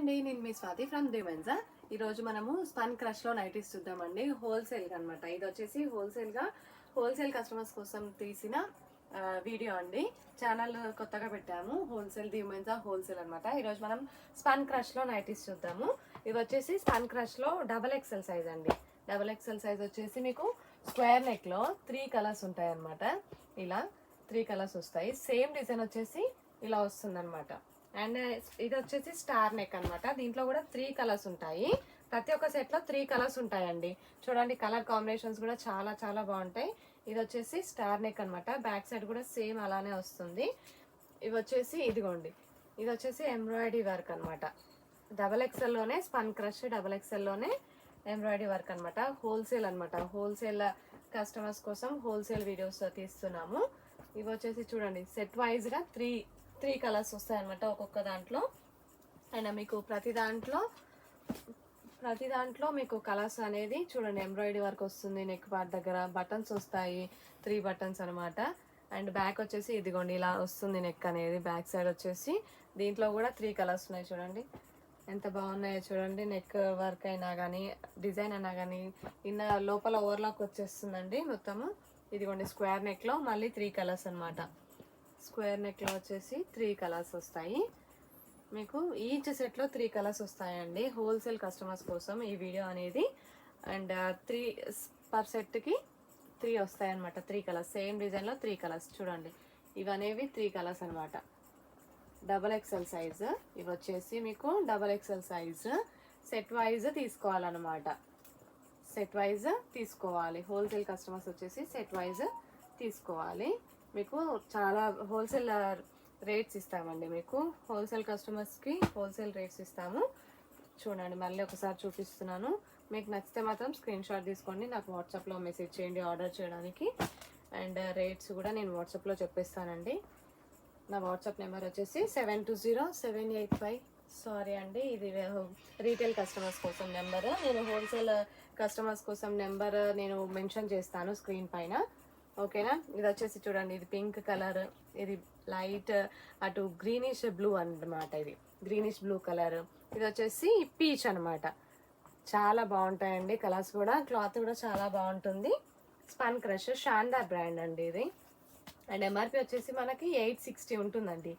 అండి, నేను మీ స్వాతి ఫ్రమ్ దిమెన్సా. ఈరోజు మనము స్పన్ క్రష్లో నైటీస్ చూద్దామండి. హోల్సేల్గా అనమాట. ఇది వచ్చేసి హోల్సేల్ కస్టమర్స్ కోసం తీసిన వీడియో అండి. ఛానల్ కొత్తగా పెట్టాము, హోల్సేల్ దిమెన్సా హోల్సేల్ అనమాట. ఈరోజు మనం స్పన్ క్రష్లో నైటీస్ చూద్దాము. ఇది వచ్చేసి స్పన్ క్రష్లో XXL సైజ్ అండి. XXL సైజ్ వచ్చేసి మీకు స్క్వేర్ నెక్లో 3 కలర్స్ ఉంటాయి అనమాట. ఇలా 3 కలర్స్ వస్తాయి. సేమ్ డిజైన్ వచ్చేసి ఇలా వస్తుంది అనమాట. అండ్ ఇది వచ్చేసి స్టార్ నెక్ అనమాట. దీంట్లో కూడా 3 కలర్స్ ఉంటాయి. ప్రతి ఒక్క సెట్లో 3 కలర్స్ ఉంటాయండి. చూడండి, కలర్ కాంబినేషన్స్ కూడా చాలా చాలా బాగుంటాయి. ఇది వచ్చేసి స్టార్ నెక్ అనమాట. బ్యాక్ సైడ్ కూడా సేమ్ అలానే వస్తుంది. ఇవి వచ్చేసి ఇదిగోండి, ఇది వచ్చేసి ఎంబ్రాయిడరీ వర్క్ అనమాట. XXLలోనే స్పన్ క్రష్, XXLలోనే ఎంబ్రాయిడరీ వర్క్ అనమాట. హోల్సేల్ అనమాట. హోల్సేల్ కస్టమర్స్ కోసం హోల్సేల్ వీడియోస్ తీస్తున్నాము. ఇవి వచ్చేసి చూడండి, సెట్ వైజ్గా త్రీ కలర్స్ వస్తాయన్నమాట ఒక్కొక్క దాంట్లో. అండ్ మీకు ప్రతి దాంట్లో మీకు కలర్స్ అనేది చూడండి, ఎంబ్రాయిడరీ వర్క్ వస్తుంది. నెక్ పార్ట్ దగ్గర బటన్స్ వస్తాయి, 3 బటన్స్ అనమాట. అండ్ బ్యాక్ వచ్చేసి ఇదిగోండి ఇలా వస్తుంది నెక్ అనేది. బ్యాక్ సైడ్ వచ్చేసి దీంట్లో కూడా 3 కలర్స్ ఉన్నాయి. చూడండి ఎంత బాగున్నాయో చూడండి. నెక్ వర్క్ అయినా కానీ, డిజైన్ అయినా కానీ, లోపల ఓవర్లాక్ వచ్చేస్తుందండి మొత్తము. ఇదిగోండి స్క్వేర్ నెక్లో మళ్ళీ 3 కలర్స్ అనమాట. స్క్వేర్ నెక్లో వచ్చేసి 3 కలర్స్ వస్తాయి మీకు. ఈచ్ సెట్లో 3 కలర్స్ వస్తాయండి. హోల్సేల్ కస్టమర్స్ కోసం ఈ వీడియో అనేది. అండ్ 3 పర్ సెట్కి 3 వస్తాయన్నమాట. 3 కలర్స్ సేమ్ డిజైన్లో 3 కలర్స్. చూడండి, ఇవనేవి 3 కలర్స్ అనమాట. XXL size. ఇవి వచ్చేసి మీకు XXL సైజు. సెట్ వైజ్ తీసుకోవాలన్నమాట. సెట్ వైజ్ తీసుకోవాలి. హోల్సేల్ కస్టమర్స్ వచ్చేసి సెట్ వైజ్ తీసుకోవాలి. మీకు చాలా హోల్సేల్ రేట్స్ ఇస్తామండి. మీకు హోల్సేల్ కస్టమర్స్కి హోల్సేల్ రేట్స్ ఇస్తాము. చూడండి, మళ్ళీ ఒకసారి చూపిస్తున్నాను. మీకు నచ్చితే మాత్రం స్క్రీన్ షాట్ తీసుకోండి, నాకు వాట్సాప్లో మెసేజ్ చేయండి ఆర్డర్ చేయడానికి. అండ్ రేట్స్ కూడా నేను వాట్సాప్లో చెప్పేస్తానండి. నా వాట్సాప్ నెంబర్ వచ్చేసి 720785. సారీ అండి, ఇది రీటైల్ కస్టమర్స్ కోసం నెంబర్. నేను హోల్సేల్ కస్టమర్స్ కోసం నెంబర్ నేను మెన్షన్ చేస్తాను స్క్రీన్ పైన, ఓకేనా. ఇది వచ్చేసి చూడండి, ఇది పింక్ కలర్, ఇది లైట్ అటు గ్రీనిష్ బ్లూ అన్నమాట. ఇది గ్రీనిష్ బ్లూ కలర్. ఇది వచ్చేసి పీచ్ అనమాట. చాలా బాగుంటాయండి కలర్స్ కూడా. క్లాత్ కూడా చాలా బాగుంటుంది. స్పన్ క్రష్ షాందార్ బ్రాండ్ అండి ఇది. అండ్ ఎంఆర్పి వచ్చేసి మనకి 860 ఉంటుందండి.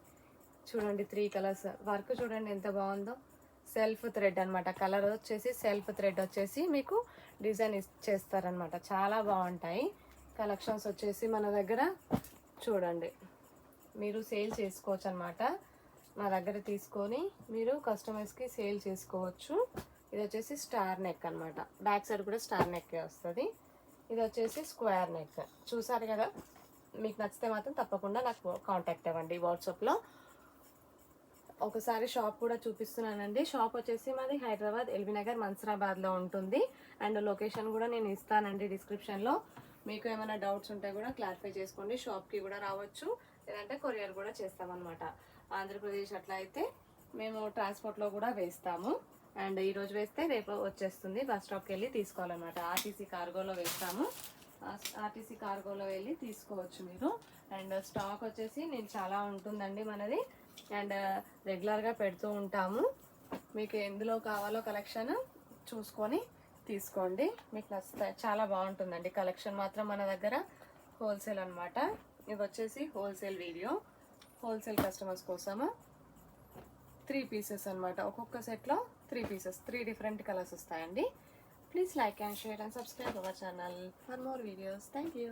చూడండి 3 కలర్స్. వర్క్ చూడండి ఎంత బాగుందో. సెల్ఫ్ థ్రెడ్ అనమాట. కలర్ వచ్చేసి సెల్ఫ్ థ్రెడ్ వచ్చేసి మీకు డిజైన్ చేస్తారనమాట. చాలా బాగుంటాయి కలెక్షన్స్ వచ్చేసి మన దగ్గర. చూడండి, మీరు సేల్ చేసుకోవచ్చు అనమాట. మా దగ్గర తీసుకొని మీరు కస్టమర్స్కి సేల్ చేసుకోవచ్చు. ఇది వచ్చేసి స్టార్ నెక్ అనమాట. బ్యాక్ సైడ్ కూడా స్టార్ నెక్ వస్తుంది. ఇది వచ్చేసి స్క్వేర్ నెక్. చూసారు కదా, మీకు నచ్చితే మాత్రం తప్పకుండా నాకు కాంటాక్ట్ అవ్వండి వాట్సాప్లో. ఒకసారి షాప్ కూడా చూపిస్తున్నానండి. షాప్ వచ్చేసి మాది హైదరాబాద్ ఎల్బీనగర్ మన్సరాబాద్లో ఉంటుంది. అండ్ లొకేషన్ కూడా నేను ఇస్తానండి డిస్క్రిప్షన్లో. మీకు ఏమైనా డౌట్స్ ఉంటే కూడా క్లారిఫై చేసుకోండి. షాప్కి కూడా రావచ్చు, లేదంటే కొరియర్ కూడా చేస్తామన్నమాట. ఆంధ్రప్రదేశ్ అట్లా అయితే మేము ట్రాన్స్పోర్ట్లో కూడా వేస్తాము. అండ్ ఈరోజు వేస్తే రేపు వచ్చేస్తుంది. బస్ స్టాప్కి వెళ్ళి తీసుకోవాలన్నమాట. ఆర్టీసీ కార్గోలో వేస్తాము. ఆర్టీసీ కార్గోలో వెళ్ళి తీసుకోవచ్చు మీరు. అండ్ స్టాక్ వచ్చేసి నేను చాలా ఉంటుందండి మనది. అండ్ రెగ్యులర్గా పెడుతూ ఉంటాము. మీకు ఎందులో కావాలో కలెక్షన్ చూసుకొని తీసుకోండి, మీకు నచ్చుతాయి. చాలా బాగుంటుందండి కలెక్షన్ మాత్రం మన దగ్గర. హోల్సేల్ అనమాట. ఇది వచ్చేసి హోల్సేల్ వీడియో. హోల్సేల్ కస్టమర్స్ కోసము 3 పీసెస్ అనమాట. ఒక్కొక్క సెట్లో 3 పీసెస్, 3 డిఫరెంట్ కలర్స్ వస్తాయండి. Please like and share and subscribe our channel for more videos. Thank you.